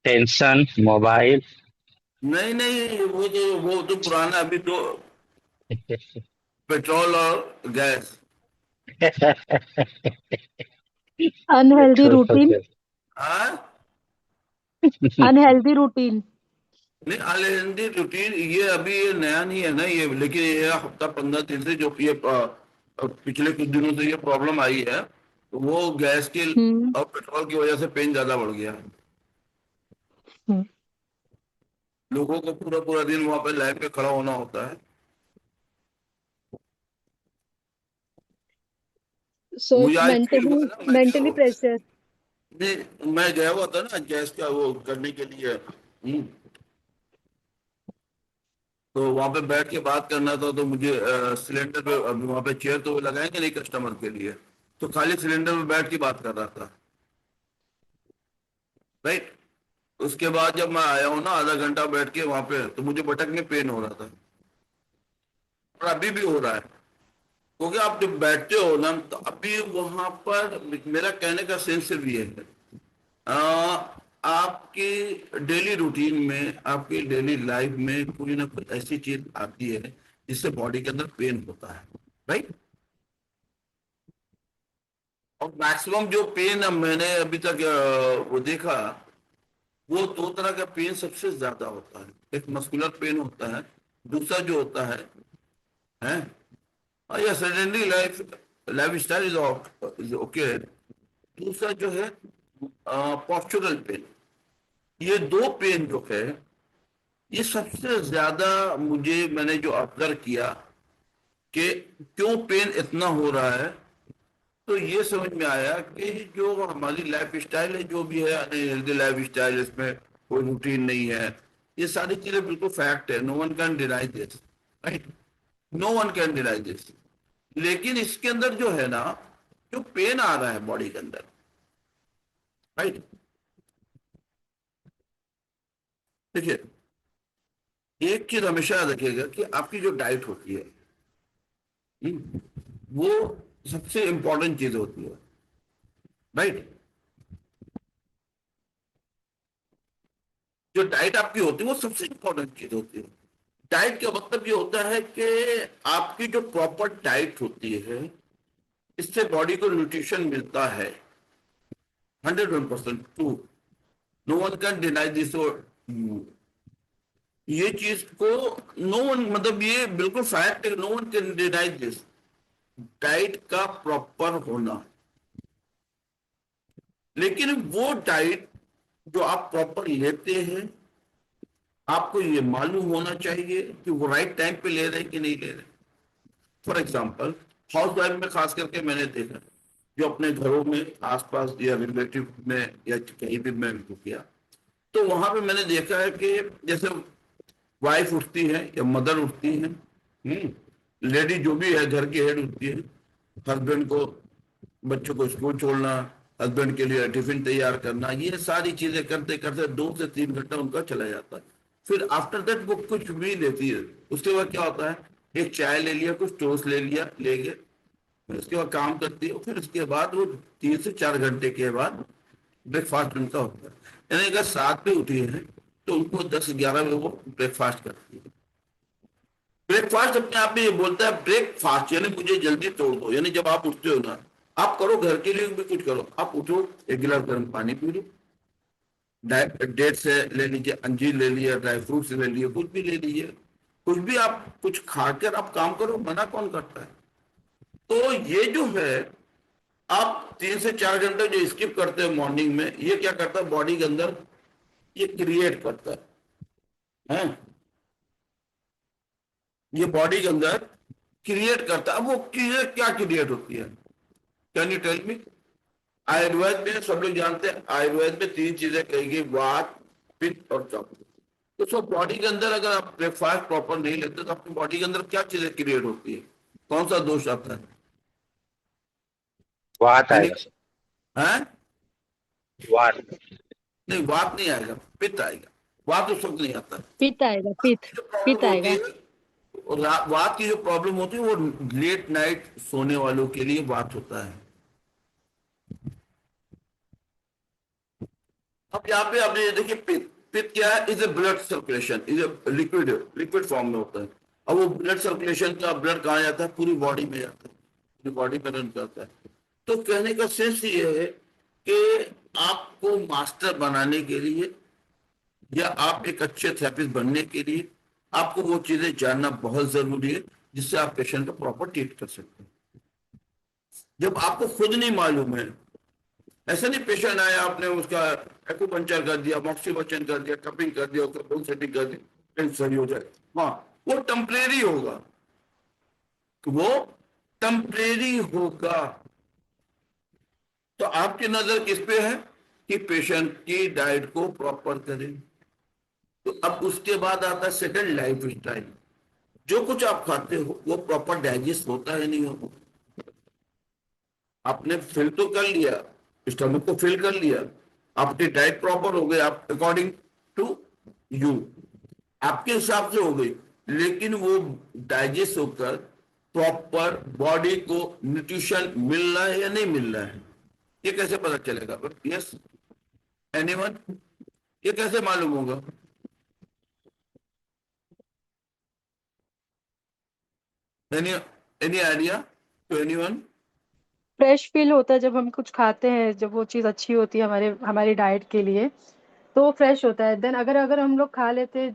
Tension, mobile. नहीं नहीं, वो तो पुराना, अभी तो पेट्रोल और गैस। अनहेल्दी पेट्रोल और रूटीन। गैस। हाँ। Unhealthy routine. नहीं, अनहेल्दी रूटीन ये अभी ये नया नहीं है ना ये, लेकिन ये हफ्ता 15 दिन से जो ये पिछले कुछ दिनों से ये प्रॉब्लम आई है, तो वो गैस की हम्म। और पेट्रोल की वजह से पेन ज्यादा बढ़ गया है। हम्म। लोगों को पूरा पूरा दिन वहां पे लाइन पे खड़ा होना होता है। सो मुझे आज फील हुआ मेंटली ना, मैं मेंटली जो प्रेशर। मैं गया हुआ था ना गैस का वो करने के लिए। तो वहां पे बैठ के बात करना था, तो मुझे सिलेंडर पे, अभी वहां पे चेयर तो लगाएंगे नहीं कस्टमर के लिए, तो खाली सिलेंडर पे बैठ के बात कर रहा था। राइट। उसके बाद जब मैं आया हूँ ना आधा घंटा बैठ के वहां पे, तो मुझे बटक में पेन हो रहा था, और अभी भी हो रहा है। क्योंकि आप जब बैठते हो ना, तो अभी वहां पर मेरा कहने का सेंस सिर्फ ये है, आपकी डेली रूटीन में, आपकी डेली लाइफ में कोई ना कोई ऐसी चीज आती है जिससे बॉडी के अंदर पेन होता है। राइट। और मैक्सिमम जो पेन मैंने अभी तक वो देखा, वो दो तरह का पेन सबसे ज्यादा होता है। एक मस्कुलर पेन होता है, दूसरा जो होता है या suddenly life life style is okay. दूसरा जो है पॉस्चरल पेन। ये दो पेन जो है, ये सबसे ज्यादा मुझे, मैंने जो ऑब्जर्व किया कि क्यों पेन इतना हो रहा है, तो ये समझ में आया कि जो हमारी लाइफ स्टाइल है, जो भी है अनहेल्दी लाइफ स्टाइल, इसमें कोई रूटीन नहीं है, ये सारी चीजें बिल्कुल फैक्ट है। No one can deny this. Right. No one can deny this. लेकिन इसके अंदर जो है ना, जो पेन आ रहा है बॉडी के अंदर, राइट, देखिए, एक चीज हमेशा याद रखिएगा कि आपकी जो डाइट होती है, वो सबसे इंपॉर्टेंट चीज होती है। राइट। जो डाइट आपकी होती है वो सबसे इंपॉर्टेंट चीज होती है। डाइट का मतलब ये होता है कि आपकी जो प्रॉपर डाइट होती है, इससे बॉडी को न्यूट्रिशन मिलता है। 101% true. No one can deny this. ये चीज को नो वन, मतलब ये बिल्कुल फैक्ट है, no one can deny this. Diet का प्रॉपर होना। लेकिन वो डाइट जो आप प्रॉपर लेते हैं, आपको ये मालूम होना चाहिए कि वो राइट टाइम पे ले रहे हैं कि नहीं ले रहे। फॉर एग्जाम्पल, हाउस वाइफ में खास करके मैंने देखा, जो अपने घरों में आसपास या रिलेटिव में या कहीं भी मैं उनको किया, तो वहां पे मैंने देखा है कि जैसे वाइफ उठती है या मदर उठती है, लेडी जो भी है घर की हेड उठती है, हस्बैंड को, बच्चों को स्कूल छोड़ना, हस्बैंड के लिए टिफिन तैयार करना, ये सारी चीजें करते करते 2 से 3 घंटा उनका चला जाता है। फिर आफ्टर दैट वो कुछ भी लेती है। उसके बाद क्या होता है, एक चाय ले लिया, कुछ टोस्ट ले लिया, ले गए, फिर उसके बाद काम करती है, फिर उसके बाद वो 3 से 4 घंटे के बाद ब्रेकफास्ट उनका होता है। यानी अगर 7 पे उठी है, तो उनको 10-11 बजे वो ब्रेकफास्ट करती है। ब्रेकफास्ट अपने आप में ये बोलता है ब्रेकफास्ट, यानी मुझे जल्दी तोड़ दो। यानी जब आप उठते हो ना, आप करो घर के लिए भी कुछ करो, आप उठो, एक गिलास गर्म पानी पी लो, डेट से ले लीजिए, अंजीर ले लिया, ड्राई फ्रूट ले लिए, कुछ भी ले लीजिए, कुछ भी आप कुछ खाकर आप काम करो, मना कौन करता है। तो ये जो है, आप 3 से 4 घंटे जो स्किप करते हैं मॉर्निंग में, ये क्या करता है बॉडी के अंदर, ये क्रिएट करता है। ये बॉडी के अंदर क्रिएट करता है। अब वो चीजें क्या क्रिएट होती है, can you tell me. Ayurveda में सब लोग जानते हैं, आयुर्वेद में 3 चीजें कही गई, वात, पित्त और कफ। तो सब बॉडी के अंदर अगर आप ब्रेकफास्ट प्रॉपर नहीं लेते, तो आपकी बॉडी के अंदर क्या चीजें क्रिएट होती है, कौन सा दोष आता है। वात यानी, आएगा सर। है, वात। नहीं वात नहीं आएगा, पित्त आएगा। वात उस वक्त नहीं आता। पित्त आएगा, पित्त। जो प्रॉब्लम पित्त होती आएगा। है, और वात की जो प्रॉब्लम होती है, वो लेट नाइट सोने वालों के लिए बात होता है। अब यहाँ पे आपने देखिए पित्त, पित्त क्या है? Is a blood circulation, is a liquid form में होता है। अब वो ब्लड सर्कुलेशन का ब्लड कहाँ जाता है? पूरी बॉडी में जाता है, पूरी बॉडी में रन करता है। तो कहने का सेंस ये है कि आपको मास्टर बनाने के लिए या आप एक अच्छे थेरेपिस्ट बनने के लिए आपको वो चीजें जानना बहुत जरूरी है, जिससे आप पेशेंट को प्रॉपर ट्रीट कर सकते हैं। जब आपको खुद नहीं मालूम है, ऐसा नहीं पेशेंट आया आपने उसका एक्यूपंक्चर कर दिया, मॉक्सीमोशन कर दिया, कपिंग कर दिया, उसका बोन सेटिंग कर दिया, फिर सही हो जाए। हाँ, वो टेम्परेरी होगा, वो टेम्परेरी होगा। तो आपकी नजर किस पे है कि पेशेंट की डाइट को प्रॉपर करें। तो अब उसके बाद आता है सेकंड, लाइफ स्टाइल। जो कुछ आप खाते हो वो प्रॉपर डाइजेस्ट होता है नहीं होता? आपने फिल तो कर लिया, स्टमक को फिल कर लिया, आपकी डाइट प्रॉपर हो गई, आप अकॉर्डिंग टू यू, आपके हिसाब से हो गई, लेकिन वो डाइजेस्ट होकर प्रॉपर बॉडी को न्यूट्रिशन मिल रहा है या नहीं मिल रहा है, ये कैसे पता चलेगा? Yes, anyone? ये कैसे मालूम होगा? Any any idea to anyone? Fresh feel होता है जब हम कुछ खाते हैं, जब वो चीज़ अच्छी होती है हमारे हमारी डाइट के लिए, तो वो फ्रेश होता है। देन अगर अगर हम लोग खा लेते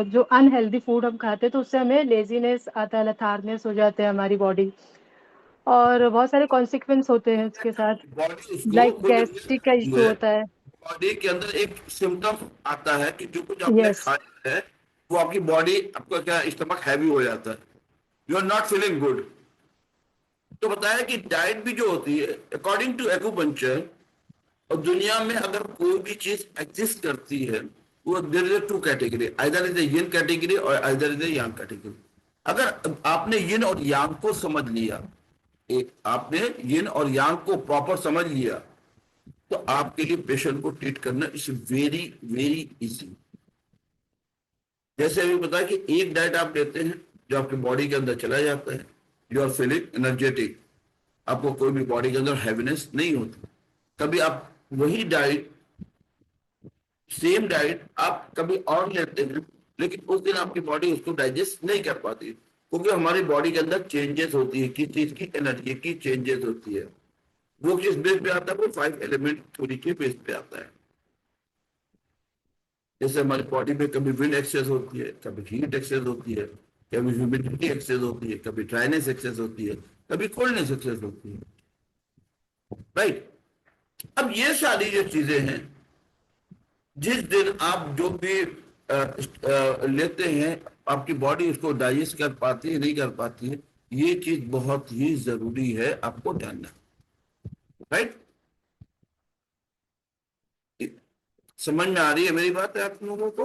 जो अनहेल्दी फूड हम खाते हैं, तो उससे हमें लेजीनेस आता है, लथार्नेस हो जाते हैं हमारी बॉडी, और बहुत सारे कॉन्सिक्वेंस होते हैं उसके साथ। बॉडी उसको लाइक खुद गैस्ट्रिक का react इशू है। होता है। बॉडी के अंदर एक सिम्टम आता है कि जो कुछ आपने यस। खाया है वो आपकी बॉडी, आपका क्या, स्टमक हैवी हो जाता है, you are not feeling good. तो बताया कि डाइट भी जो होती है अकॉर्डिंग टू एक्यूपंक्चर, और दुनिया में अगर कोई भी चीज एग्जिस्ट करती है, वो there is two category, either is yin category और आइदर इज यांग कैटेगरी। अगर आपने यिन और यांग को समझ लिया, एक आपने यिन और यांग को प्रॉपर समझ लिया, तो आपके लिए पेशेंट को ट्रीट करना इज वेरी वेरी इजी। जैसे अभी बताया कि एक डाइट आप लेते हैं जो आपके बॉडी के अंदर चला जाता है, यू आर फीलिंग एनर्जेटिक, आपको कोई भी बॉडी के अंदर हैवीनेस नहीं होती। कभी आप वही डाइट, सेम डाइट आप कभी और लेते हैं, लेकिन उस दिन आपकी बॉडी उसको डाइजेस्ट नहीं कर पाती, क्योंकि हमारी बॉडी के अंदर चेंजेस होती है, किस चीज की? एनर्जी की चेंजेस होती है। वो किस बेस पे आता है? वो 5 एलिमेंट थ्योरी के बेस पे आता है। जैसे हमारी बॉडी में कभी विंड एक्सेस होती है, कभी हीट एक्सेस होती है, कभी ह्यूमिडिटी एक्सेस होती है, कभी ड्राइनेस एक्सेस होती है, कभी कोल्डनेस एक्सेस होती है, राइट? अब ये सारी जो चीजें हैं, जिस दिन आप जो भी लेते हैं, आपकी बॉडी उसको डाइजेस्ट कर पाती है नहीं कर पाती है, ये चीज बहुत ही जरूरी है आपको जानना, राइट? समझ में आ रही है मेरी बात है आप लोगों को?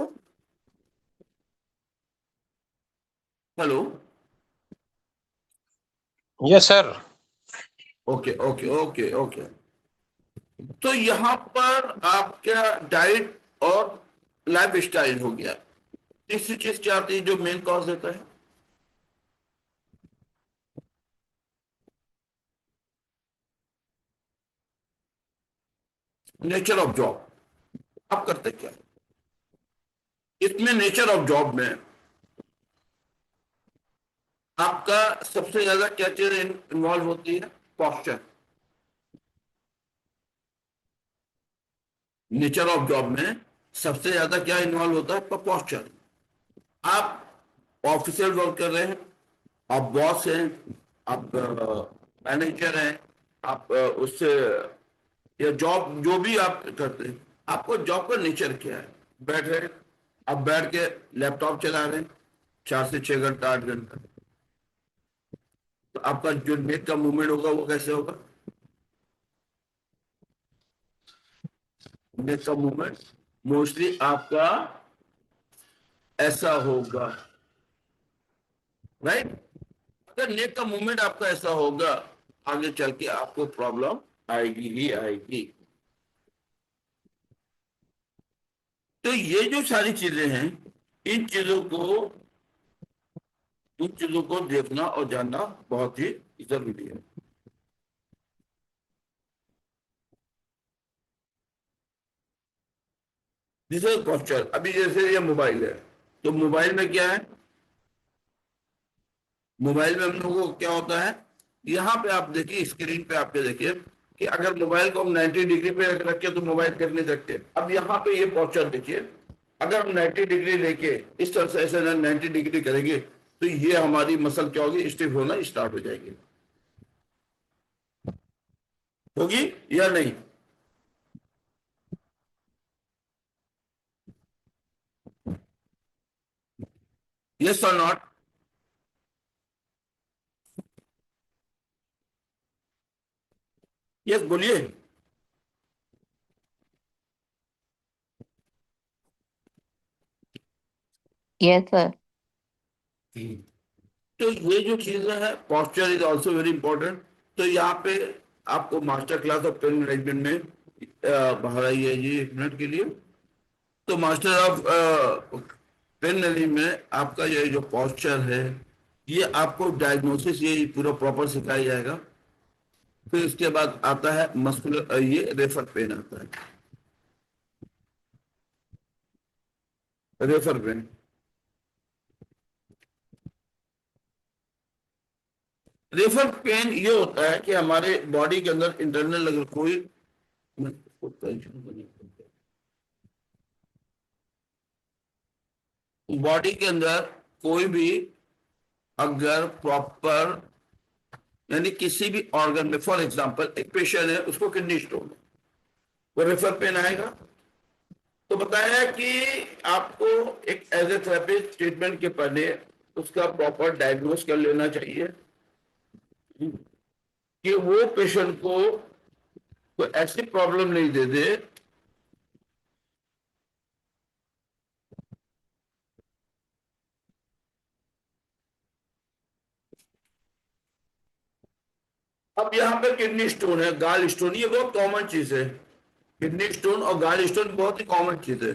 Hello? Yes sir. Okay okay okay okay. तो यहां पर आपका डाइट और लाइफ स्टाइल हो गया। तीसरी चीज क्या आती है जो मेन कॉज देता है? Nature of job. आप करते क्या? इसमें नेचर ऑफ जॉब में आपका सबसे ज्यादा क्या चीज इन्वॉल्व होती है? पॉस्चर। नेचर ऑफ जॉब में सबसे ज्यादा क्या इन्वॉल्व होता है? आपका पॉस्चर। आप ऑफिशियल वर्क कर रहे हैं, आप बॉस हैं, आप मैनेजर हैं, आप उससे, या जॉब जो भी आप करते हैं, आपको जॉब का नेचर क्या है? बैठ रहे हैं, आप बैठ के लैपटॉप चला रहे हैं 4 से 6 घंटा 8 घंटा, तो आपका जो नेक का मूवमेंट होगा वो कैसे होगा? नेक का मूवमेंट मोस्टली आपका ऐसा होगा, राइट? अगर नेक का मूवमेंट आपका ऐसा होगा, आगे चल के आपको प्रॉब्लम आएगी ही आएगी। तो ये जो सारी चीजें हैं, इन चीजों को इन चीजों को देखना और जानना बहुत ही जरूरी है। This is posture. अभी जैसे ये मोबाइल है, तो मोबाइल में क्या है, मोबाइल में हम लोगों को क्या होता है, यहाँ पे आप देखिए, स्क्रीन पे आपके देखिए कि अगर मोबाइल को हम 90 डिग्री पे रखे तो मोबाइल कर नहीं सकते। अब यहाँ पे ये पोस्चर देखिए, अगर हम 90 डिग्री लेके इस तरह से ऐसे 90 डिग्री करेंगे तो ये हमारी मसल क्या होगी, स्टिफ होना स्टार्ट हो जाएगी। होगी या नहीं? यस और नॉट? यस बोलिए। Yes sir. तो ये जो चीजें हैं, posture is also very important. तो यहाँ पे आपको master class of pain management में बाहर आइए जी 1 मिनट के लिए। तो मास्टर ऑफ पेन मैनेजमेंट में आपका ये जो पोस्चर है, ये आपको डायग्नोसिस ये पूरा प्रॉपर सिखाया जाएगा। फिर इसके बाद आता है मस्कुलर, ये रेफर पेन आता है, रेफर पेन। रेफर पेन ये होता है कि हमारे बॉडी के अंदर इंटरनल अगर कोई बॉडी के अंदर कोई भी अगर प्रॉपर यानी किसी भी ऑर्गन में, फॉर एग्जांपल एक पेशेंट है उसको किडनी स्टोन है, वो रेफर पेन आएगा। तो बताया कि आपको एक एज ए थेरेपिस्ट ट्रीटमेंट के पहले उसका प्रॉपर डायग्नोस कर लेना चाहिए कि वो पेशेंट को कोई ऐसी प्रॉब्लम नहीं दे दे अब यहाँ पे किडनी स्टोन है, गाल स्टोन, ये बहुत कॉमन चीज है। किडनी स्टोन और गाल स्टोन बहुत ही कॉमन चीज है।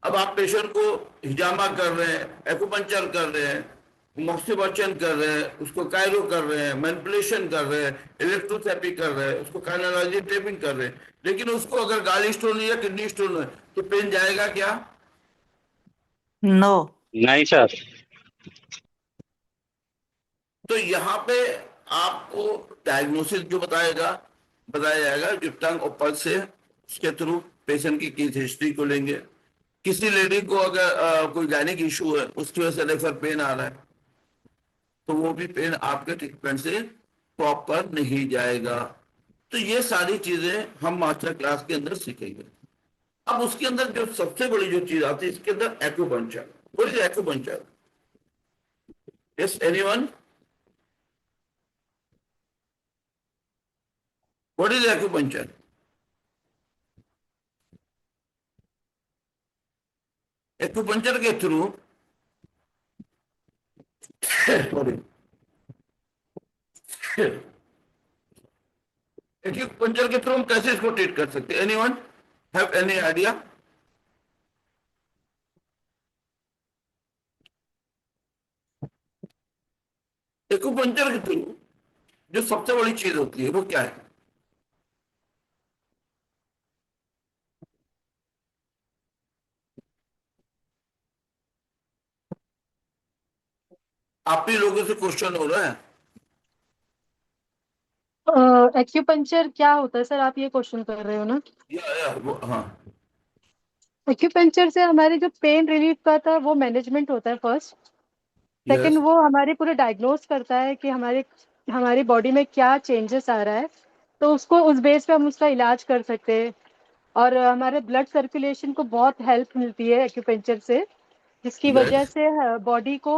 अब आप पेशेंट को हिजामा कर रहे हैं, एक्यूपंक्चर कर रहे हैं, मॉक्सिबर्चन कर रहे हैं, उसको कायरो कर रहे हैं, मैनिपुलेशन कर रहे हैं, इलेक्ट्रोथेरेपी कर रहे हैं, उसको काइनोलॉजी टेपिंग कर रहे हैं, लेकिन उसको अगर गाल स्टोन या किडनी स्टोन है तो पेन जाएगा क्या? नो। नहीं सर। तो यहाँ पे आपको डायग्नोसिस जो बताया जाएगा जो टंग और पल्स से, उसके थ्रू पेशेंट की केस हिस्ट्री को लेंगे। किसी लेडी को अगर कोई गायनिक इशू है, उसकी वजह से रेफर पेन आ रहा है, तो वो भी पेन आपके ट्रीटमेंट से प्रॉपर नहीं जाएगा। तो ये सारी चीजें हम मास्टर क्लास के अंदर सीखेंगे। अब उसके अंदर जो सबसे बड़ी जो चीज आती है इसके अंदर, acupuncture. What is acupuncture? Yes anyone? What is acupuncture? Acupuncture के थ्रू सॉरी एक्यूपंक्चर के थ्रू हम कैसे इसको ट्रीट कर सकते हैं? Anyone have any idea? Acupuncture के थ्रू जो सबसे बड़ी चीज होती है वो क्या है? आप ही लोगों से क्वेश्चन हो रहा है। एक्यूपंक्चर क्या होता है सर, आप ये क्वेश्चन कर रहे हो ना? हाँ। एक्यूपंक्चर से हमारे जो पेन रिलीफ का था वो मैनेजमेंट होता है फर्स्ट। Second, yes. वो हमारे पूरे डायग्नोस करता है कि हमारे हमारी बॉडी में क्या चेंजेस आ रहा है, तो उसको उस बेस पे हम उसका इलाज कर सकते हैं। और हमारे ब्लड सर्कुलेशन को बहुत हेल्प मिलती है एक्यूपेंचर से, जिसकी वजह यस। से बॉडी को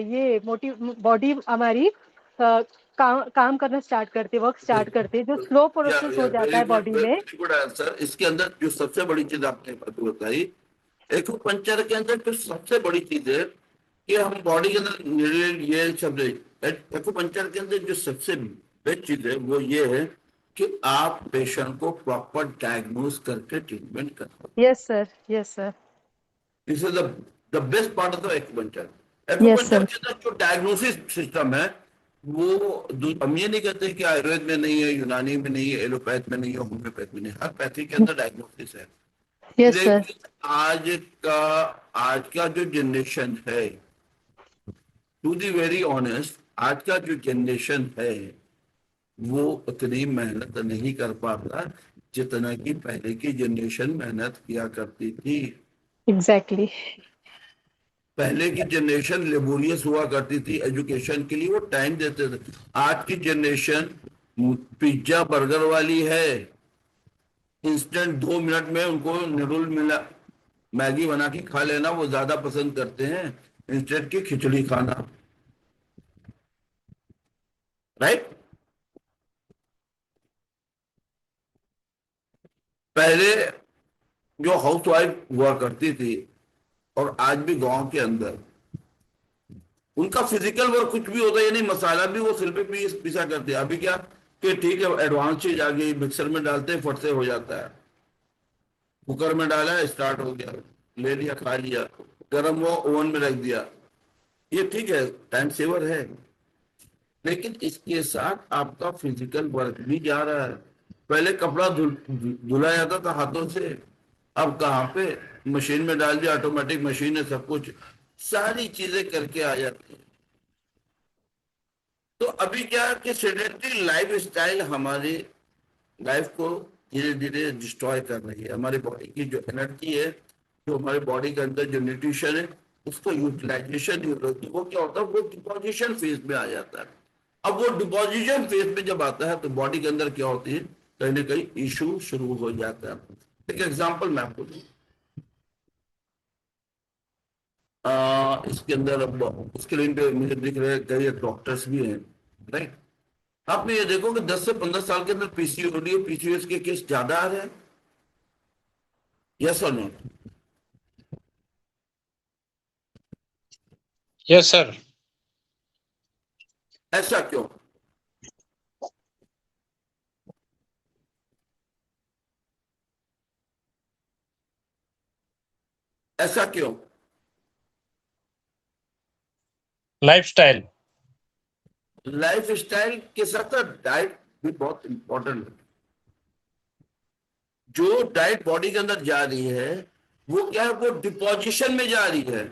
ये मोटिव बॉडी हमारी काम करना स्टार्ट करती है, वर्क स्टार्ट करती है, जो स्लो प्रोसेस हो जाता वेरी है गुड, बॉडी में। Very good answer. इसके अंदर जो सबसे बड़ी चीज आपने बताई, एक्यूपंक्चर के अंदर जो सबसे बड़ी चीज है कि हम बॉडी के अंदर ये शब्द, एक्यूपंक्चर के अंदर जो सबसे बेस्ट चीज है वो ये है कि आप पेशेंट को प्रॉपर डायग्नोस करके ट्रीटमेंट कर। Yes sir, yes sir, this is the best part of the acupuncture. Yes acupuncture sir. के अंदर जो डायग्नोसिस सिस्टम है वो हम ये नहीं कहते कि आयुर्वेद में नहीं है, यूनानी में नहीं है, एलोपैथ में नहीं है, होम्योपैथ में नहीं है, हर पैथी के अंदर डायग्नोसिस है। Yes sir. आज का आज का जो जनरेशन है, टू बी वेरी ऑनेस्ट, आज का जो जनरेशन है वो उतनी मेहनत नहीं कर पाता जितना कि पहले की जनरेशन मेहनत किया करती थी। एग्जैक्टली। पहले की जनरेशन लेबोरियस हुआ करती थी एजुकेशन के लिए, वो टाइम देते थे। आज की जनरेशन पिज्जा बर्गर वाली है, इंस्टेंट 2 मिनट में उनको नूडल मिला, मैगी बना के खा लेना वो ज्यादा पसंद करते हैं इंस्टेंट की खिचड़ी खाना, राइट। पहले जो हाउसवाइफ हुआ करती थी और आज भी गांव के अंदर, उनका फिजिकल वर्क कुछ भी होता है, यानी मसाला भी वो सिल पे पिसा करते हैं। अभी क्या कि ठीक है एडवांस चीज आ गई, मिक्सर में डालते हैं फट से हो जाता है, कुकर में डाला स्टार्ट हो गया, ले लिया खा लिया, गर्म हुआ ओवन में रख दिया, ये ठीक है टाइम सेवर है। लेकिन इसके साथ आपका फिजिकल वर्क भी जा रहा है। पहले कपड़ा धुला जाता था हाथों से, अब कहाँ पे, मशीन में डाल दिया, ऑटोमेटिक मशीन है, सब कुछ सारी चीजें करके आ जाती है। तो अभी क्या कि सेडेंटरी लाइफ स्टाइल हमारी लाइफ को धीरे धीरे डिस्ट्रॉय कर रही है। हमारी बॉडी की जो एनर्जी है, जो हमारे बॉडी के अंदर जो न्यूट्रिशन है, उसको यूटिलाइजेशन नहीं होती। वो क्या होता है, वो डिपोजिशन फेज में आ जाता है। अब वो डिपोजिशन फेज में जब आता है तो बॉडी के अंदर क्या होती है, कहीं ना कहीं इशू शुरू हो जाता है। एक एग्जाम्पल मैं आपको दूं, इसके अंदर अब स्क्रीन पे मुझे दिख रहे हैं कई डॉक्टर्स भी हैं, राइट। आपने ये देखो कि 10 से 15 साल के अंदर पीसीओडी और पीसीओएस के केस ज्यादा आ रहे हैं, यस और नो? Yes sir. ऐसा क्यों? ऐसा क्यों? लाइफस्टाइल। लाइफ स्टाइल के साथ साथ डाइट भी बहुत इंपॉर्टेंट है। जो डाइट बॉडी के अंदर जा रही है वो क्या है, वो डिपोजिशन में जा रही है,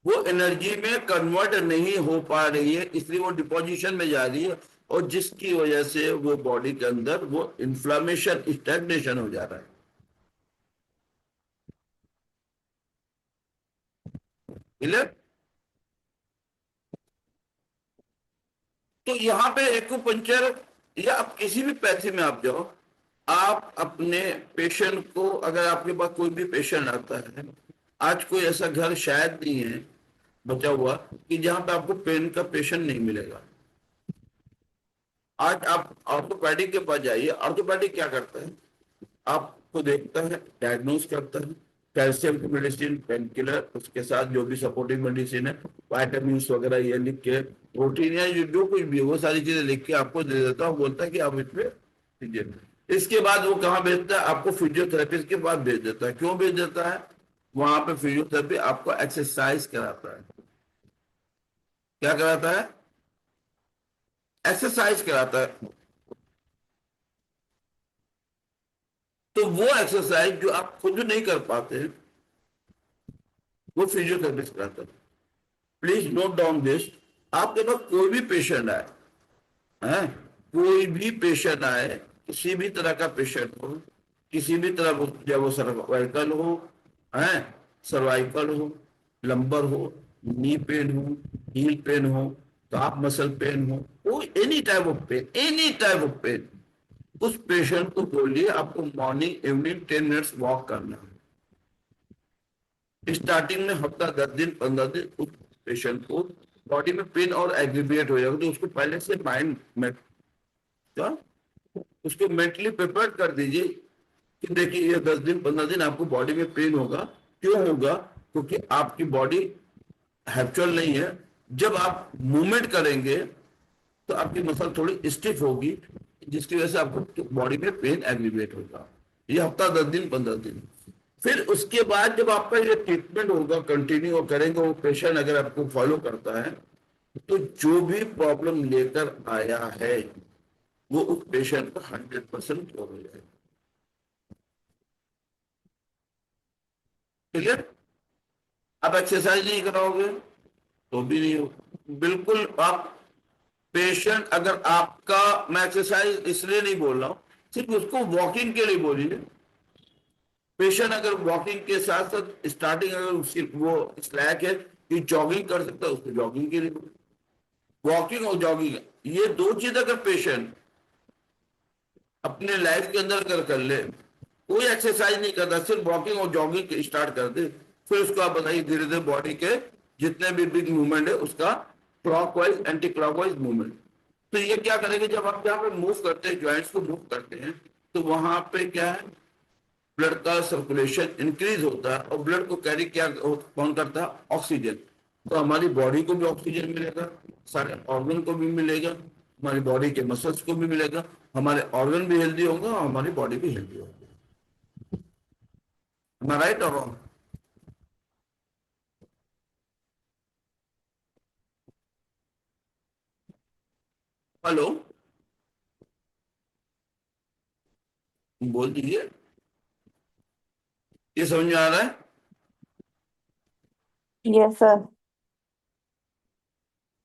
वो एनर्जी में कन्वर्ट नहीं हो पा रही है, इसलिए वो डिपोजिशन में जा रही है, और जिसकी वजह से वो बॉडी के अंदर वो इन्फ्लामेशन, स्टैग्नेशन हो जा रहा है। क्लियर? तो यहाँ पे एक्यूपंक्चर या आप किसी भी पैथी में आप जाओ, आप अपने पेशेंट को, अगर आपके पास कोई भी पेशेंट आता है, आज कोई ऐसा घर शायद नहीं है बचा हुआ कि जहां पे आपको पेन का पेशेंट नहीं मिलेगा। आज आप ऑर्थोपेडिक के पास जाइए, ऑर्थोपेडिक क्या करता है, आपको देखता है, डायग्नोज करता है, कैल्शियम की मेडिसिन, पेन किलर, उसके साथ जो भी सपोर्टिंग मेडिसिन है, वाइटामिन वगैरह ये लिख के, प्रोटीन या जो कुछ भी वो सारी चीजें लिख के आपको दे देता हूँ, बोलता है कि आप इसमें दीजिए। इसके बाद वो कहाँ भेजता है, आपको फिजियोथेरेपिस्ट के पास भेज देता है। क्यों भेज देता है? वहां पे फिजियोथेरेपी आपको एक्सरसाइज कराता है। क्या कराता है? एक्सरसाइज कराता है। तो वो एक्सरसाइज जो आप खुद नहीं कर पाते, वो फिजियोथेरेपिस्ट कराता है। Please note down this. आपके पास कोई भी पेशेंट आए, हैं, कोई भी पेशेंट आए, किसी भी तरह का पेशेंट हो, किसी भी तरह को, चाहे वो सर्वाइकल हो, हैं, सर्वाइकल हो, लंबर हो, नी पेन हो, हील पेन हो, काफ मसल पेन हो, कोई any type of pain, any type of pain, उस पेशेंट को बोलिए आपको मॉर्निंग इवनिंग 10 मिनट्स वॉक करना है। स्टार्टिंग में हफ्ता 10 दिन 15 दिन उस पेशेंट को बॉडी में पेन और एग्रीविएट हो जाएगा, तो उसको पहले से माइंड में क्या, उसको मेंटली प्रिपेयर कर दीजिए कि देखिए ये 10 दिन 15 दिन आपको बॉडी में पेन होगा। क्यों होगा? क्योंकि आपकी बॉडी हैप्चुअल नहीं है। जब आप मूवमेंट करेंगे तो आपकी मसल थोड़ी स्टिफ होगी, जिसकी वजह से आपको बॉडी में पेन एग्रीवेट होगा। ये हफ्ता 10 दिन 15 दिन। फिर उसके बाद जब आपका ये ट्रीटमेंट होगा, कंटिन्यू करेंगे, वो पेशेंट अगर आपको फॉलो करता है तो जो भी प्रॉब्लम लेकर आया है वो उस पेशेंट का 100% क्योर हो जाएगा। क्लियर? आप एक्सरसाइज नहीं कराओगे तो भी नहीं हो। बिल्कुल आप पेशेंट, अगर आपका, मैं एक्सरसाइज इसलिए नहीं बोल रहा हूं, सिर्फ उसको वॉकिंग के लिए बोलिए। पेशेंट अगर वॉकिंग के साथ साथ स्टार्टिंग अगर उसकी वो इस लायक है कि जॉगिंग कर सकता है, उसको जॉगिंग के लिए बोलिए। वॉकिंग और जॉगिंग, ये दो चीज अगर पेशेंट अपने लाइफ के अंदर अगर कर ले, कोई एक्सरसाइज नहीं करता, सिर्फ वॉकिंग और जॉगिंग स्टार्ट कर दे, फिर उसको आप बताइए धीरे धीरे बॉडी के जितने भी बिग मूवमेंट है उसका क्लॉकवाइज एंटी क्लॉकवाइज मूवमेंट। तो ये क्या करेंगे, जब आप यहाँ पे मूव करते हैं, ज्वाइंट्स को मूव करते हैं, तो वहां पे क्या है, ब्लड का सर्कुलेशन इंक्रीज होता है, और ब्लड को कैरी क्या कौन करता है, ऑक्सीजन। तो हमारी बॉडी को भी ऑक्सीजन मिलेगा, सारे ऑर्गन को भी मिलेगा, हमारी बॉडी के मसल्स को भी मिलेगा, हमारे ऑर्गन भी हेल्दी होंगे और हमारी बॉडी भी हेल्दी होगी। Am I right or wrong? Hello, बोल दीजिए, ये समझ में आ रहा है? Yes, sir.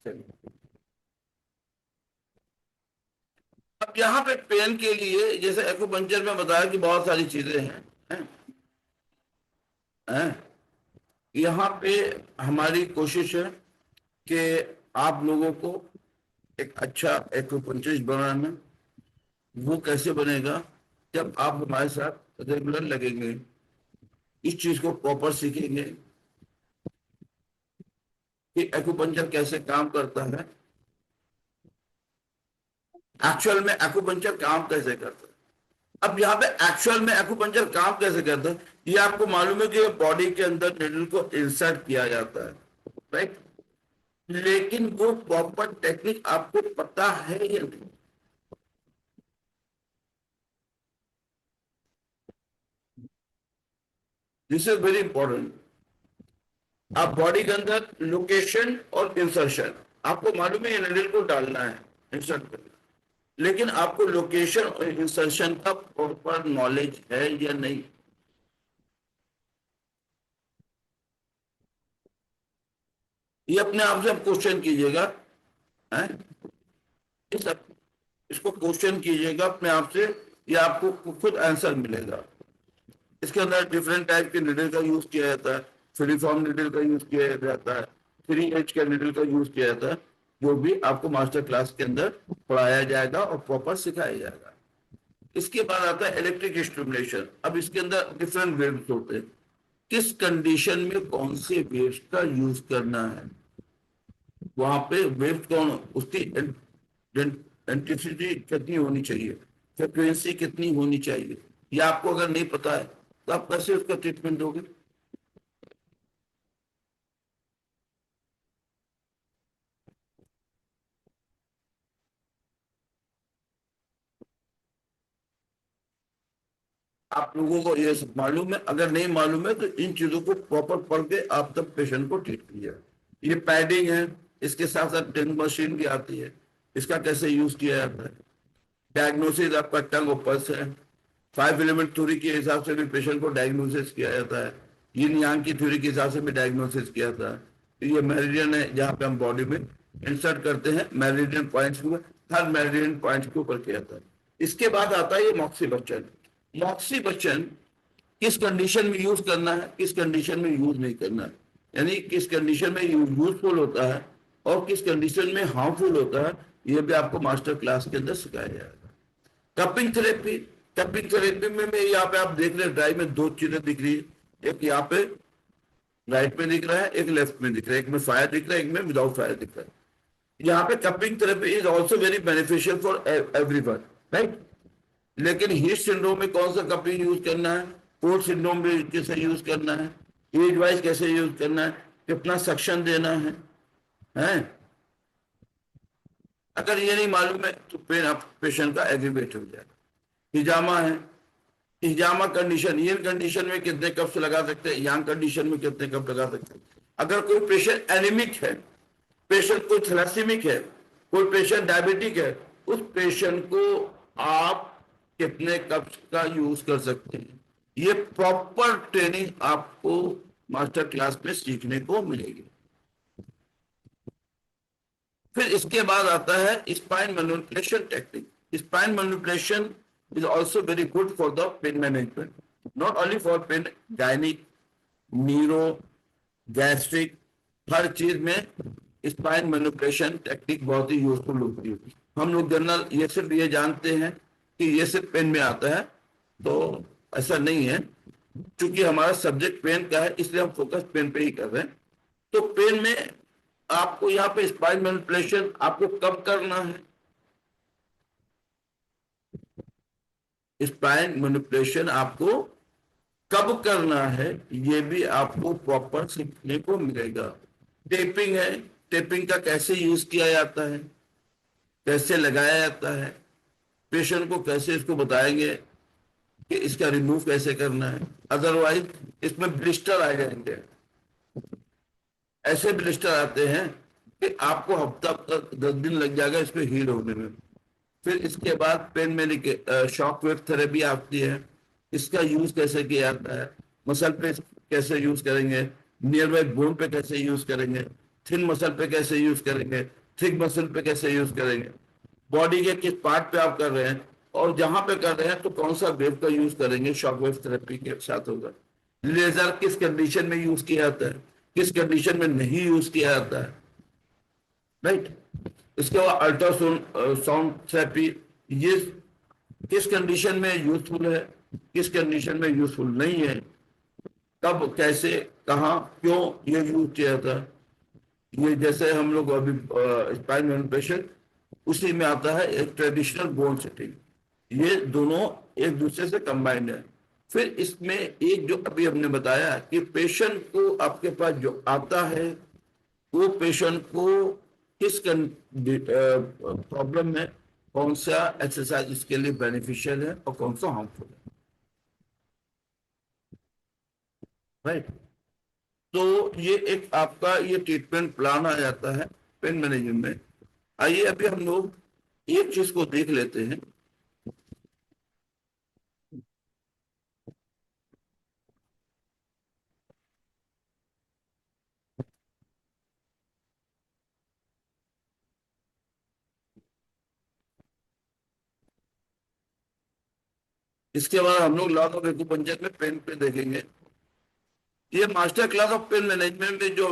चलिए। अब यहाँ पे पेन के लिए जैसे एक्यूपंक्चर में बताया कि बहुत सारी चीजें हैं, हैं? यहाँ पे हमारी कोशिश है कि आप लोगों को एक अच्छा एक्यूपंक्चरिस्ट बनाना। वो कैसे बनेगा, जब आप हमारे साथ रेगुलर लगेंगे, इस चीज को प्रॉपर सीखेंगे कि एक्यूपंक्चर कैसे काम करता है, एक्चुअल में एक्यूपंक्चर काम कैसे करता है। अब यहाँ पे एक्चुअल में एक्यूपंक्चर काम कैसे करता है, ये आपको मालूम है कि बॉडी के अंदर निडल को इंसर्ट किया जाता है, राइट? लेकिन वो प्रॉपर टेक्निक आपको पता है या नहीं? This is very important. आप बॉडी के अंदर लोकेशन और इंसर्शन, आपको मालूम है ये निडल को डालना है, इंसर्ट करना, लेकिन आपको लोकेशन और इंसर्शन का प्रॉपर नॉलेज है या नहीं? ये अपने आप से आप क्वेश्चन कीजिएगा, हैं? इसको क्वेश्चन कीजिएगा अपने आप से, ये आपको खुद आंसर मिलेगा। इसके अंदर डिफरेंट टाइप के निडल का यूज किया जाता है, फ्रीफॉर्म निडल का यूज किया जाता है, 3H के निडल का यूज किया जाता है, जो भी आपको मास्टर क्लास के अंदर पढ़ाया जाएगा और प्रॉपर सिखाया जाएगा। इसके बाद आता है इलेक्ट्रिक स्टिमुलेशन। अब इसके अंदर डिफरेंट वेव्स होते हैं, किस कंडीशन में कौन से वेव्स का यूज करना है, वहां पे वेव्स कौन, उसकी इंटेंसिटी कितनी होनी चाहिए, फ्रिक्वेंसी कितनी होनी चाहिए, ये आपको अगर नहीं पता है तो आप कैसे उसका ट्रीटमेंट दोगे? आप लोगों को ये सब मालूम है? अगर नहीं मालूम है तो इन चीजों को प्रॉपर पढ़ के आप तब पेशेंट को ट्रीट कीजिए। ये पैडिंग है, इसके साथ साथ टंग मशीन भी आती है, इसका कैसे यूज किया जाता है। डायग्नोसिस आपका टंग और पल्स है, 5 एलिमेंट थ्योरी के हिसाब से भी पेशेंट को डायग्नोसिस किया जाता है, यिन यांग की थ्योरी के हिसाब से भी डायग्नोसिस किया जाता है। ये मेरिडियन है जहाँ पे हम बॉडी में इंसर्ट करते हैं, मेरिडियन पॉइंट्स के ऊपर, हर मेरिडियन पॉइंट के ऊपर किया जाता है। इसके बाद आता है ये मॉक्सीबक्शन। मॉक्सीबक्शन किस कंडीशन में यूज करना है, किस कंडीशन में यूज नहीं करना है, यानी किस कंडीशन में यूजफुल होता है और किस कंडीशन में हार्मफुल होता है, ये भी आपको मास्टर क्लास के अंदर सिखाया जाएगा। कपिंग थेरेपी, कपिंग थेरेपी में यहाँ पे आप देख रहे हैं ड्राइव में दो चीजें दिख रही है, एक यहाँ पे राइट में दिख रहा है, एक लेफ्ट में दिख रहा है, एक में फायर दिख रहा है, एक में विदाउट फायर दिख रहा है। यहाँ पे cupping therapy is also very beneficial for everyone, right? लेकिन हीट सिंड्रोम में कौन सा कपिंग यूज करना है, कोल्ड सिंड्रोम में कैसे यूज करना है, एज वाइज कैसे यूज करना है, कितना सक्शन देना है, हैं? अगर ये नहीं मालूम है तो पेन आप पेशेंट का एग्रीवेट हो जाएगा। हिजामा है, हिजामा कंडीशन, ये कंडीशन में कितने कप्स लगा सकते हैं, यांग कंडीशन में कितने कप लगा सकते हैं। अगर कोई पेशेंट एनीमिक है, पेशेंट कोई थैलेसीमिक है, कोई पेशेंट डायबिटिक है, उस पेशेंट को आप कितने कप्स का यूज कर सकते हैं, ये प्रॉपर ट्रेनिंग आपको मास्टर क्लास में सीखने को मिलेगी। फिर इसके बाद आता है spine manipulation technique. Spine manipulation is also very good for the pain management, not only for pain, gynaec, neuro, gastric, हर चीज में स्पाइन मैनिपुलेशन टेक्निक बहुत ही यूजफुल होती है। हम लोग जनरल ये सिर्फ ये जानते हैं कि ये सिर्फ पेन में आता है, तो ऐसा नहीं है। क्योंकि हमारा सब्जेक्ट पेन का है इसलिए हम फोकस पेन पे ही कर रहे हैं। तो पेन में आपको यहाँ पे स्पाइन मैनिपुलेशन आपको कब करना है, स्पाइन मैनिपुलेशन आपको कब करना है, ये भी आपको प्रॉपर सीखने को मिलेगा। टेपिंग है, टेपिंग का कैसे यूज किया जाता है, कैसे लगाया जाता है, पेशेंट को कैसे इसको बताएंगे कि इसका रिमूव कैसे करना है, अदरवाइज इसमें ब्लिस्टर आ जाएंगे। ऐसे ब्लिस्टर आते हैं कि आपको हफ्ता तक 10 दिन लग जाएगा इसको हील होने में। फिर इसके बाद पेन में शॉक वेव थेरेपी आती है, इसका यूज कैसे किया जाता है, मसल पे कैसे यूज करेंगे, नियर बाई बोन पे कैसे यूज करेंगे, थिन मसल पे कैसे यूज करेंगे, थिक मसल पे कैसे यूज करेंगे, बॉडी के किस पार्ट पे आप कर रहे हैं और जहां पे कर रहे हैं तो कौन सा वेव का यूज करेंगे, शॉक वेव थेरेपी के साथ होगा। लेजर किस कंडीशन में यूज किया जाता है, किस कंडीशन में नहीं यूज किया जाता है, राइट। इसके बाद अल्ट्रासाउंड थेरेपी, ये किस कंडीशन में यूजफुल है, किस कंडीशन में यूजफुल नहीं है, कब, कैसे, कहाँ, क्यों ये यूज किया जाता है। ये जैसे हम लोग अभी स्पाइन मैनिपुलेशन, उसी में आता है एक ट्रेडिशनल बोन सेटिंग, ये दोनों एक दूसरे से कंबाइंड है। फिर इसमें एक जो अभी हमने बताया कि पेशेंट को आपके पास जो आता है वो पेशेंट को किस प्रॉब्लम में कौन सा एक्सरसाइज इसके लिए बेनिफिशियल है और कौन सा हार्मफुल है, राइट। तो ये एक आपका ये ट्रीटमेंट प्लान आ जाता है पेन मैनेजमेंट में। आइए अभी हम लोग एक चीज को देख लेते हैं। इसके बाद हम लोग लॉ ऑफ एक्यूपंक्चर में पेन पे देखेंगे। ये master class of pain management में जो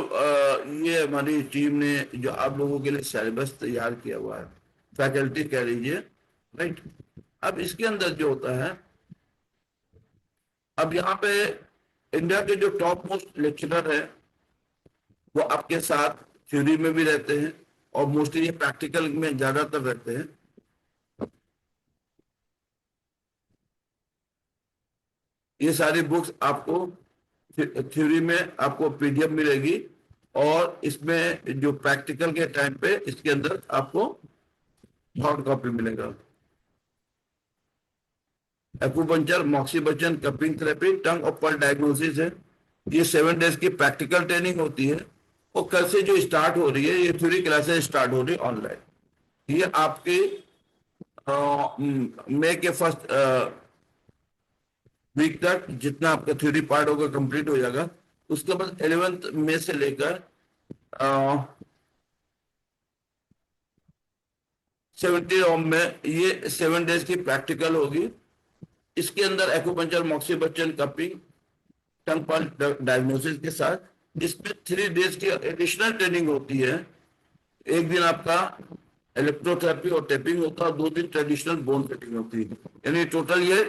ये हमारी टीम ने जो आप लोगों के लिए सिलेबस तैयार किया हुआ है, फैकल्टी कह लीजिए, राइट। अब इसके अंदर जो होता है, अब यहाँ पे इंडिया के जो टॉप मोस्ट लेक्चरर है वो आपके साथ थ्योरी में भी रहते हैं और मोस्टली ये प्रैक्टिकल में ज्यादातर रहते हैं। ये सारी बुक्स आपको थ्योरी में आपको पीडीएफ मिलेगी और इसमें जो प्रैक्टिकल के टाइम पे इसके अंदर आपको हॉट कॉपी मिलेगा। एक्यूपंक्चर, मॉक्सीबर्जन, कपिंग थेरेपी, टंग और पल्स डायग्नोसिस है। ये 7 डेज की प्रैक्टिकल ट्रेनिंग होती है और कल से जो स्टार्ट हो रही है, ये थ्योरी क्लासेस स्टार्ट हो रही है ऑनलाइन। ये आपके मई के फर्स्ट वीक तक जितना आपका थ्योरी पार्ट होगा कंप्लीट हो जाएगा। उसके बाद 11 मई से लेकर 17 में ये 7 डेज की प्रैक्टिकल होगी। इसके अंदर एक्यूपंक्चर, मॉक्सीबर्जन, कपिंग, टंग पल्स डायग्नोसिस के साथ इसमें 3 डेज की एडिशनल ट्रेनिंग होती है। एक दिन आपका इलेक्ट्रोथेरेपी और टेपिंग होता है और 2 दिन ट्रेडिशनल बोन सेटिंग होती है। यानी टोटल ये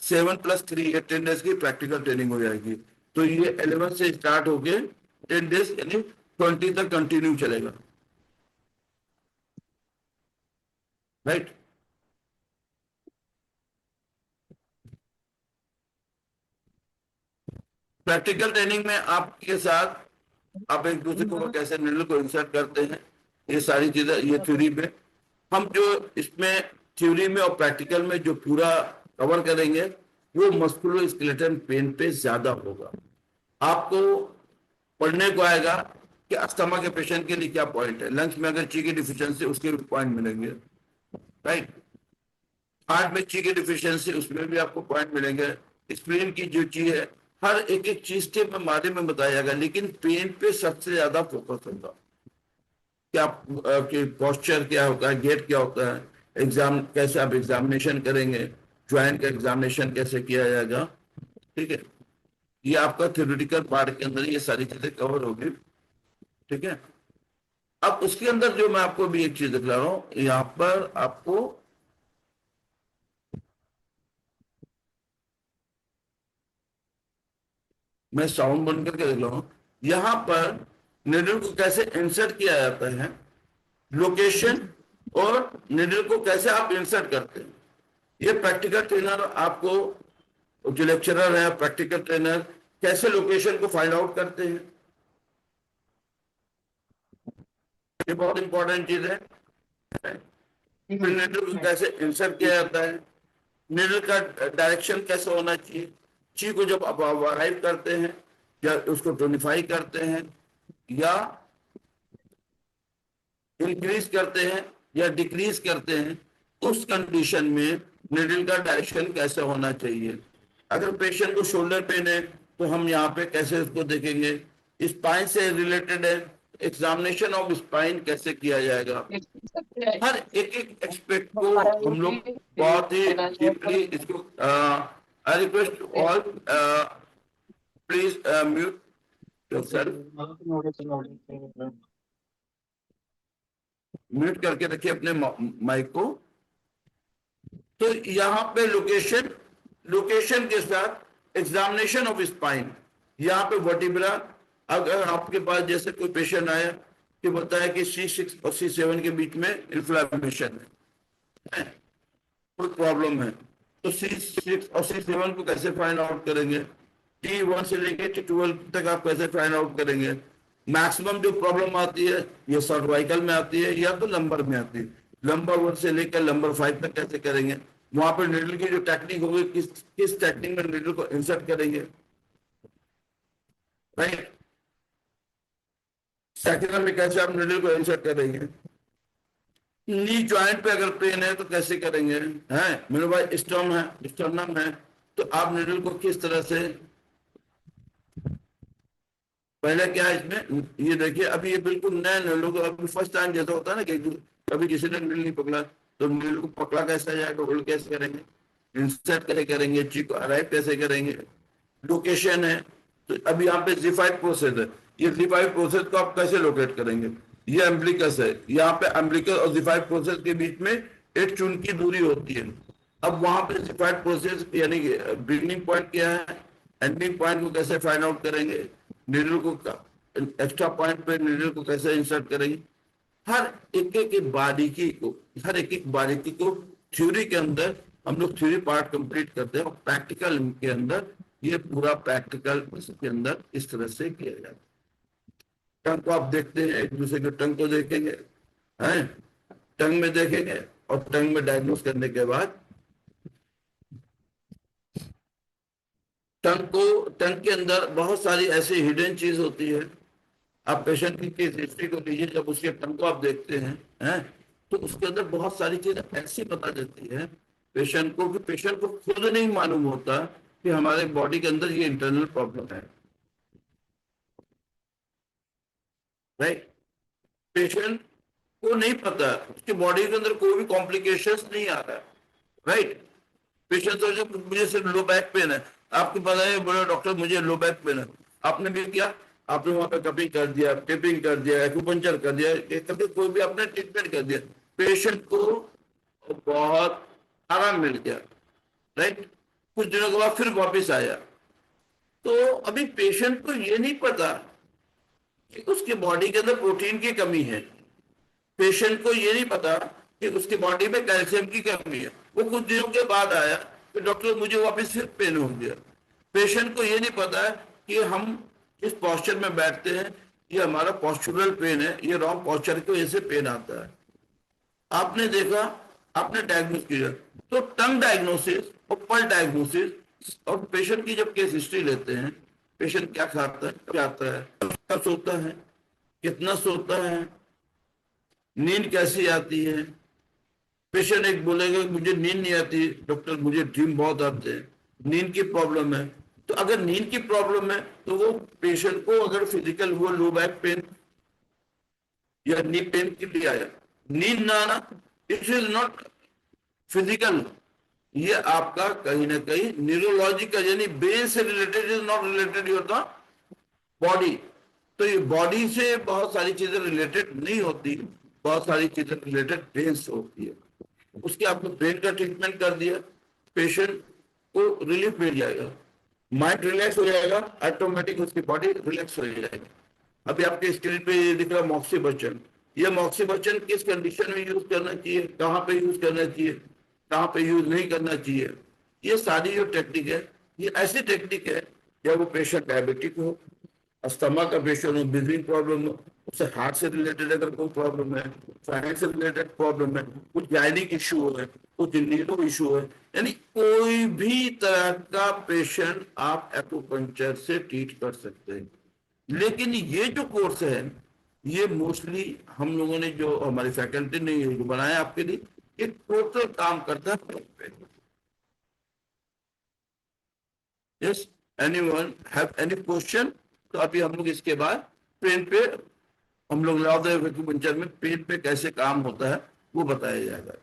7 + 3 ये 10 डेज की प्रैक्टिकल ट्रेनिंग हो जाएगी। तो ये 11 से स्टार्ट होके 10 डेज यानी 20 तक कंटिन्यू चलेगा, राइट। प्रैक्टिकल ट्रेनिंग में आपके साथ आप एक दूसरे को कैसे नीडल को इंसर्ट करते हैं, ये सारी चीजें ये थ्योरी में हम जो इसमें थ्योरी में और प्रैक्टिकल में जो पूरा कवर करेंगे वो मस्कुलोस्केलेटल पेन पे ज्यादा होगा। आपको पढ़ने को आएगा कि अस्थमा के पेशेंट के लिए क्या पॉइंट है, लंग्स में अगर ची की डिफिशियंसी उसके भी पॉइंट मिलेंगे, राइट। हार्ट में ची की डिफिशियंसी उसमें भी आपको पॉइंट मिलेंगे, स्प्लीन की जो चीज है, हर एक एक चीज के बारे में बताया जाएगा, लेकिन पेन पे सबसे ज्यादा फोकस होगा। क्या कि पोस्चर क्या होता है, गेट क्या होता है, एग्जाम कैसे आप एग्जामिनेशन करेंगे, ज्वाइंट का एग्जामिनेशन कैसे किया जाएगा, ठीक है। ये आपका थ्योरेटिकल पार्ट के अंदर ये सारी चीजें कवर होगी, ठीक है। अब उसके अंदर जो मैं आपको भी एक चीज दिखला रहा हूं, यहाँ पर आपको मैं साउंड बंद करके देख रहा हूं। यहां पर निडल को कैसे इंसर्ट किया जाता है, लोकेशन, और निडल को कैसे आप इंसर्ट करते हैं, ये प्रैक्टिकल ट्रेनर आपको, जो लेक्चरर है प्रैक्टिकल ट्रेनर, कैसे लोकेशन को फाइंड आउट करते हैं, ये बहुत इंपॉर्टेंट चीज है। फिर निडल को कैसे इंसर्ट किया जाता है, निडल का डायरेक्शन कैसे होना चाहिए, ची को जब आप अराइव करते हैं या उसको टोनिफाई करते हैं या इंक्रीज करते हैं या डिक्रीज करते हैं, उस कंडीशन में निडल का डायरेक्शन कैसे होना चाहिए। अगर पेशेंट को शोल्डर पेन है तो हम यहाँ पे कैसे उसको देखेंगे, स्पाइन से रिलेटेड है, एग्जामिनेशन ऑफ स्पाइन कैसे किया जाएगा, हर एक एक एक्सपेक्ट को हम लोग बहुत ही डीपली इसको, I request all please mute mute करके रखिए अपने माइक को। तो यहाँ पे लोकेशन, लोकेशन के साथ एग्जामिनेशन ऑफ स्पाइन, यहाँ पे वर्टिब्रा, अगर आपके पास जैसे कोई पेशेंट आया कि बताया कि C6 और C7 के बीच में इन्फ्लेमेशन है, कोई प्रॉब्लम है, तो C6 और C7 को कैसे फाइंड आउट करेंगे, T1 से लेके T12 तक आप कैसे फाइंड आउट करेंगे। मैक्सिमम जो प्रॉब्लम आती है ये सर्वाइकल में आती है या तो लंबर में आती है, लंबर 1 से लेकर लंबर 5 तक कैसे करेंगे, वहां पर निडल की जो टेक्निक होगी, किस टेक्निक में निडल को इंसर्ट करेंगे, राइट। सेकेंडर में कैसे आप निडल को इंसर्ट करेंगे, नी जॉइंट पे अगर पेन है तो कैसे करेंगे, हैं मेरे भाई स्टर्म है, स्टर्नम है, तो आप निडल को किस तरह से, पहले क्या है इसमें, ये देखिए अभी ये बिल्कुल नए नए लोग, अभी फर्स्ट टाइम जैसा होता है ना कि कभी किसी ने निडल नहीं पकड़ा, तो निडल को पकड़ा कैसे जाएगा, होल्ड कैसे करेंगे, इंसर्ट कैसे करेंगे, चीक को अराइव कैसे करेंगे, लोकेशन है। तो अभी यहाँ पे Z5 प्रोसेस है, ये Z5 प्रोसेस को आप कैसे लोकेट करेंगे, ये एम्ब्लिकस है, यहाँ पे एम्ब्लिकस और Z5 प्रोसेस के बीच में एक चुन की दूरी होती है। अब वहां पे Z5 प्रोसेस यानी बिगिनिंग पॉइंट क्या है, एंडिंग पॉइंट को कैसे फाइंड आउट करेंगे, निडल को एक्स्ट्रा पॉइंट पे निडल को कैसे इंसर्ट करेंगे, हर एक एक बारीकी को, हर एक बारीकी को थ्योरी के अंदर हम लोग थ्योरी पार्ट कंप्लीट करते हैं, और प्रैक्टिकल के अंदर ये पूरा प्रैक्टिकल के अंदर इस तरह से किया जाता है। टंग को आप देखते हैं, एक दूसरे के टंग को देखेंगे, हैं टंग में देखेंगे, और टंग में डायग्नोस करने के बाद टंग के अंदर बहुत सारी ऐसी हिडन चीज होती है। आप पेशेंट की केस हिस्ट्री को लीजिए, जब उसके टंग को आप देखते हैं तो उसके अंदर बहुत सारी चीजें ऐसी बता देती है पेशेंट को कि पेशेंट को खुद नहीं मालूम होता कि हमारे बॉडी के अंदर ये इंटरनल प्रॉब्लम है, राइट। पेशेंट को नहीं पता उसके बॉडी के अंदर कोई भी कॉम्प्लिकेशंस नहीं आ रहा है, राइट। पेशेंट सोचे मुझे सिर्फ लो बैक पेन है, आपको पता है बोले डॉक्टर मुझे लो बैक पेन है, आपने भी किया, आपने वहां पे कपिंग कर दिया, टेपिंग कर दिया, एक्यूपंक्चर कर दिया, कभी कोई भी आपने ट्रीटमेंट कर दिया, पेशेंट को बहुत आराम मिल गया, राइट। कुछ दिनों के बाद फिर वापस आया, तो अभी पेशेंट को ये नहीं पता कि उसके बॉडी के अंदर प्रोटीन की कमी है, पेशेंट को ये नहीं पता कि उसकी बॉडी में कैल्शियम की कमी है। वो कुछ दिनों के बाद आया कि डॉक्टर मुझे वापस फिर पेन हो गया। पेशेंट को ये नहीं पता है कि हम इस पॉस्चर में बैठते हैं, ये हमारा पॉस्चुरल पेन है, ये रॉन्ग पॉस्चर की वजह से पेन आता है। आपने देखा, आपने डायग्नोस किया, तो टंग डायग्नोसिस और पल डायग्नोसिस, और पेशेंट की जब केस हिस्ट्री लेते हैं, पेशेंट क्या खाता है, क्या आता है, कब सोता है, कितना सोता है, नींद कैसी आती है। पेशेंट एक बोलेगा मुझे नींद नहीं आती डॉक्टर, मुझे ड्रीम बहुत आते हैं, नींद की प्रॉब्लम है, तो अगर नींद की प्रॉब्लम है तो वो पेशेंट को अगर फिजिकल हुआ लो बैक पेन या नी पेन के लिए आया, नींद ना आना, इट इज नॉट फिजिकल, ये आपका कहीं ना कहीं न्यूरोलॉजिकल यानी ब्रेन से related, is not related your the body. तो ये बॉडी से बहुत सारी चीजें रिलेटेड नहीं होती, बहुत सारी चीजें रिलेटेड ब्रेन से होती है। उसके आपने ब्रेन का ट्रीटमेंट कर दिया, पेशेंट को रिलीफ मिल जाएगा, माइंड रिलैक्स हो जाएगा, ऑटोमेटिक उसकी बॉडी रिलैक्स हो जाएगी। अभी आपके स्क्रीन पे ये दिख रहा है मॉक्सिबचन, ये मॉक्सिबचन किस कंडीशन में यूज करना चाहिए, कहाँ पे यूज करना चाहिए, कहाँ पे यूज नहीं करना चाहिए, ये सारी जो टेक्निक है, ये ऐसी टेक्निक है, जब वो पेशेंट डायबिटिक हो, अस्थमा का पेशेंट हो, ब्रीदिंग प्रॉब्लम हो, उससे हार्ट से रिलेटेड अगर कोई प्रॉब्लम है, फाइनेंस से रिलेटेड प्रॉब्लम है, कुछ गायनिक इशू है, कुछ न्यूरो इशू है, यानी कोई भी तरह का पेशेंट आप एक्यूपंक्चर से ट्रीट कर सकते हैं। लेकिन ये जो कोर्स है, ये मोस्टली हम लोगों ने जो हमारी फैकल्टी ने ये जो बनाया आपके लिए, ये टोटल काम करता है। Yes, anyone have any question? तो अभी हम लोग इसके बाद पेन पे, हम लोग लॉ ऑफ एक्यूपंक्चर में पेन पे कैसे काम होता है वो बताया जाएगा।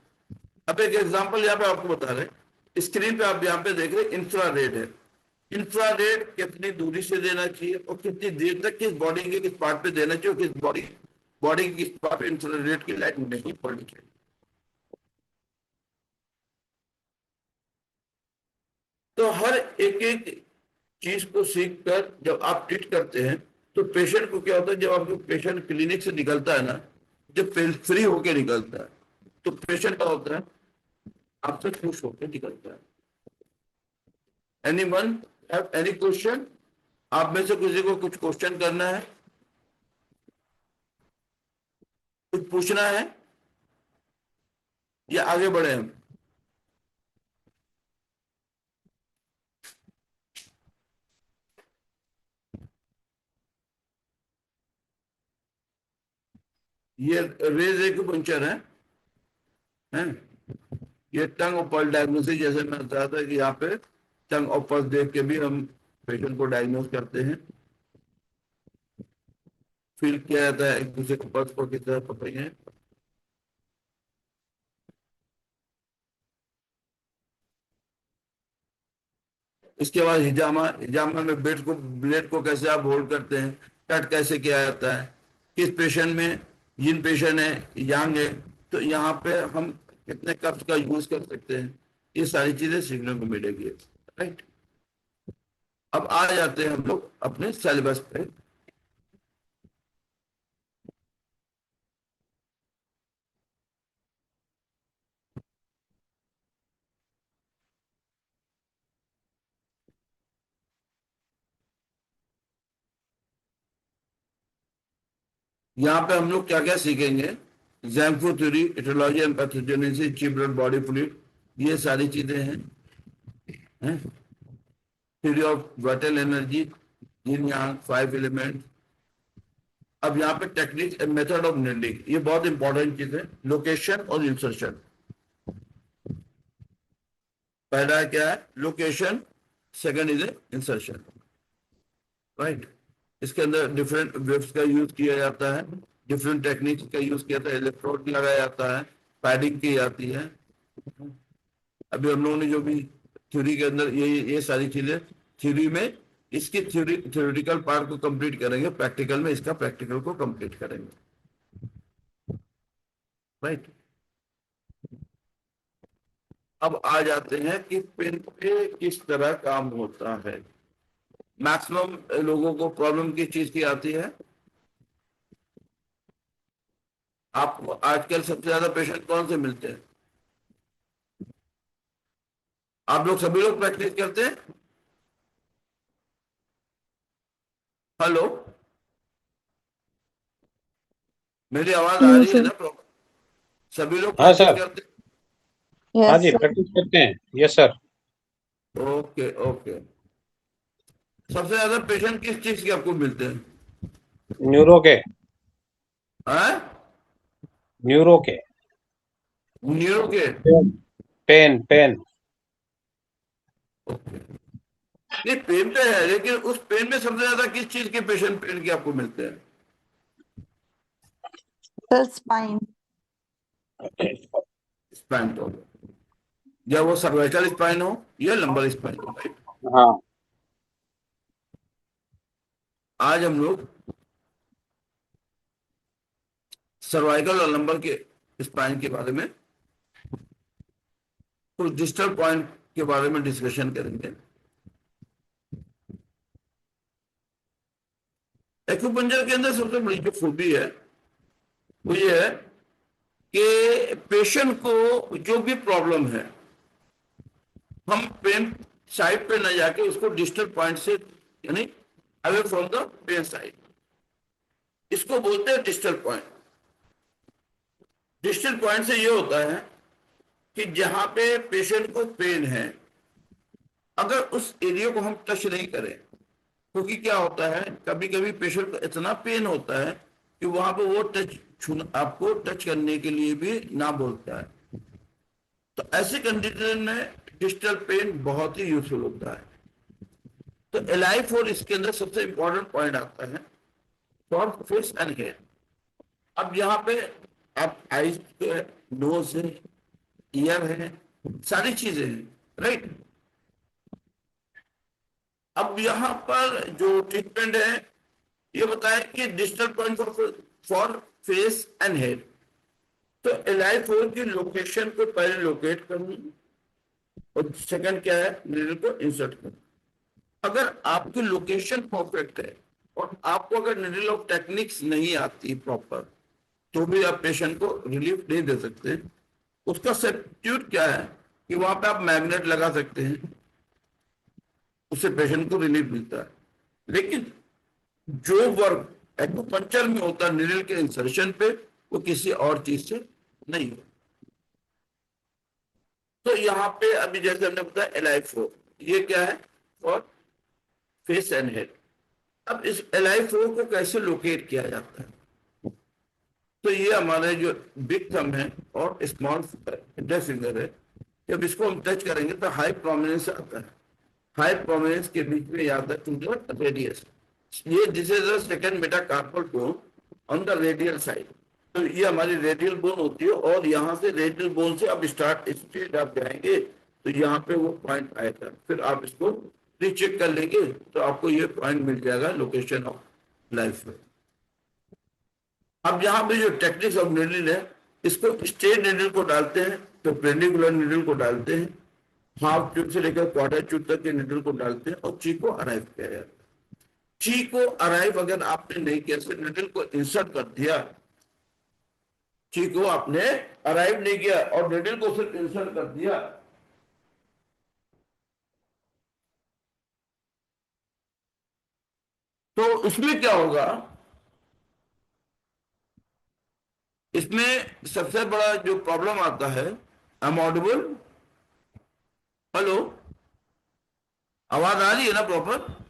अब एक एग्जांपल यहाँ पे आपको बता रहे, स्क्रीन पे आप यहाँ पे देख रहे इंफ्रारेड है। इंफ्रारेड कितनी दूरी से देना चाहिए और कितनी देर तक किस बॉडी के किस पार्ट पे देना चाहिए, और किस बॉडी के किस पार्ट पे इंफ्रारेड की लाइट नहीं पड़नी चाहिए। तो हर एक एक चीज को सीख कर जब आप ट्रीट करते हैं, तो पेशेंट को क्या होता है, जब आपको पेशेंट क्लिनिक से निकलता है ना, जब फ्री होके निकलता है, तो पेशेंट क्या होता है, आपसे खुश होकर निकलता है। Anyone have any question? आप में से किसी को कुछ क्वेश्चन करना है, कुछ पूछना है, या आगे बढ़े हम? ये रेज एक्यूपंक्चर है? ये टंग और पल्स डायग्नोसिस, जैसे मैं बताया था कि यहाँ पे टंग और पल्स देख के भी हम पेशेंट को डायग्नोस करते हैं, फील किया जाता है एक दूसरे के पल्स को किस तरह पकड़े हैं। इसके बाद हिजामा, हिजामा में ब्लेड को कैसे आप होल्ड करते हैं, कट कैसे किया जाता है, किस पेशेंट में, जिन पेशेंट है यंग है, तो यहाँ पे हम कितने कप्स का यूज कर सकते हैं, ये सारी चीजें सीखने को मिलेगी। राइट, अब आ जाते हैं हम लोग अपने सिलेबस पे। यहाँ पे हम लोग क्या क्या सीखेंगे, zangfu theory, etiology and pathogenesis, चीप ब्लड बॉडी फ्लूइड, ये सारी चीजें हैं? Theory of vital energy, yin yang, 5 element. अब यहाँ पे टेक्निक मेथड ऑफ नीडलिंग, ये बहुत इंपॉर्टेंट चीज है, लोकेशन और इंसर्शन। पहला क्या है, location, second is insertion. Right, इसके अंदर डिफरेंट वेव्स का यूज किया जाता है, डिफरेंट टेक्निक्स का यूज किया जाता है, इलेक्ट्रोड लगाया जाता है, पैडिंग की जाती है। अभी हम लोगों ने जो भी थ्योरी के अंदर ये सारी चीजें थ्योरी में, इसकी थ्योरेटिकल पार्ट को कंप्लीट करेंगे, प्रैक्टिकल में इसका प्रैक्टिकल को कंप्लीट करेंगे। राइट, अब आ जाते हैं कि पेन पे किस तरह काम होता है। मैक्सिमम लोगों को प्रॉब्लम किस चीज की आती है, आपको आजकल सबसे ज्यादा पेशेंट कौन से मिलते हैं? आप लोग सभी लोग प्रैक्टिस करते हैं? हेलो, मेरी आवाज आ रही है ना? सभी लोग हाँ प्रैक्टिस सर, करते हाँ Yes, जी sir. प्रैक्टिस करते हैं। Yes sir. हैं? Okay okay. सबसे ज्यादा पेशेंट किस चीज के आपको मिलते हैं? न्यूरो के, हैं? न्यूरो के, न्यूरो के? Pain pain. ओके। नहीं, पेन तो है, लेकिन उस पेन में सबसे ज्यादा किस चीज के पेशेंट पेन के आपको मिलते हैं? Sir spine. स्पाइन प्रॉब्लम, या वो सर्वाइकल स्पाइन हो या लंबर स्पाइन हो, राइट? हाँ। आज हम लोग सर्वाइकल और लंबर के स्पाइन के बारे में, कुछ डिस्टल पॉइंट के बारे में डिस्कशन करेंगे। एक्यूपंक्चर के अंदर सबसे बड़ी जो खूबी है वो ये है कि पेशेंट को जो भी प्रॉब्लम है, हम पेन साइड पे न जाके उसको डिस्टल पॉइंट से, यानी away from the pain side, इसको बोलते हैं डिस्टल पॉइंट। डिस्टल पॉइंट से ये होता है कि जहां पे पेशेंट को पेन है, अगर उस एरिया को हम टच नहीं करें, क्योंकि क्या होता है, कभी कभी पेशेंट को इतना पेन होता है कि वहां पे वो टच छूना, आपको टच करने के लिए भी ना बोलता है। तो ऐसी कंडीशन में डिस्टल पेन बहुत ही यूजफुल होता है। तो Li4 इसके अंदर सबसे इंपॉर्टेंट पॉइंट आता है फॉर फेस एंड हेयर। अब यहाँ पे आप आईज, नोज है, ईयर है, सारी चीजें हैं, राइट? अब यहाँ पर जो ट्रीटमेंट है ये बताया कि digital point for face and head. तो Li4 की लोकेशन को पहले लोकेट करनी, और सेकंड क्या है, नीडल को इंसर्ट करना। अगर आपकी लोकेशन परफेक्ट है और आपको अगर नीडल ऑफ टेक्निक्स नहीं आती प्रॉपर, तो भी आप पेशेंट को रिलीफ नहीं दे सकते। उसका सब्स्टिट्यूट क्या है कि वहां पे आप मैग्नेट लगा सकते हैं, उससे पेशेंट को रिलीफ मिलता है। लेकिन जो वर्क एक्यूपंक्चर में होता है नीडल के इंसर्शन पे, वो किसी और चीज से नहीं हो। तो यहाँ पे अभी जैसे हमने बताया Li4, ये क्या है, फॉर फेस एंड हेड। अब इस Li4 को कैसे लोकेट किया जाता है? तो ये हमारे जो बिग थंब है और स्मॉल इंडेक्स फिंगर है, जब इसको हम टच करेंगे तो हाई प्रोमिनेंस आता है। हाई प्रोमिनेंस के बीच में याद है रेडियस, ये this is the second metacarpal bone on the radial side. तो ये हमारी रेडियल बोन होती है, और यहाँ से रेडियल बोन से अब स्ट्रेट आप जाएंगे तो यहाँ पे वो पॉइंट आएगा। फिर आप इसको रीचेक कर लेंगे तो आपको ये पॉइंट मिल जाएगा, लोकेशन ऑफ लाइफ में। अब यहाँ पे जो टेक्निक्स ऑफ नीडल है, इसको स्ट्रेट नीडल को डालते हैं, तो पेंडिकुलर नीडल को डालते हैं, हाफ ट्यूब से लेकर क्वार्टर ट्यूब तक के नीडल को डालते हैं, और ची को अराइव किया जाता है। ची को अराइव अगर आपने नहीं किया, सिर्फ नीडल को इंसर्ट कर दिया, ची को आपने अराइव नहीं किया और नीडल को सिर्फ इंसर्ट कर दिया, तो उसमें क्या होगा, इसमें सबसे बड़ा जो प्रॉब्लम आता है, आई एम ऑडिबल? हेलो, आवाज आ रही है ना प्रॉपर?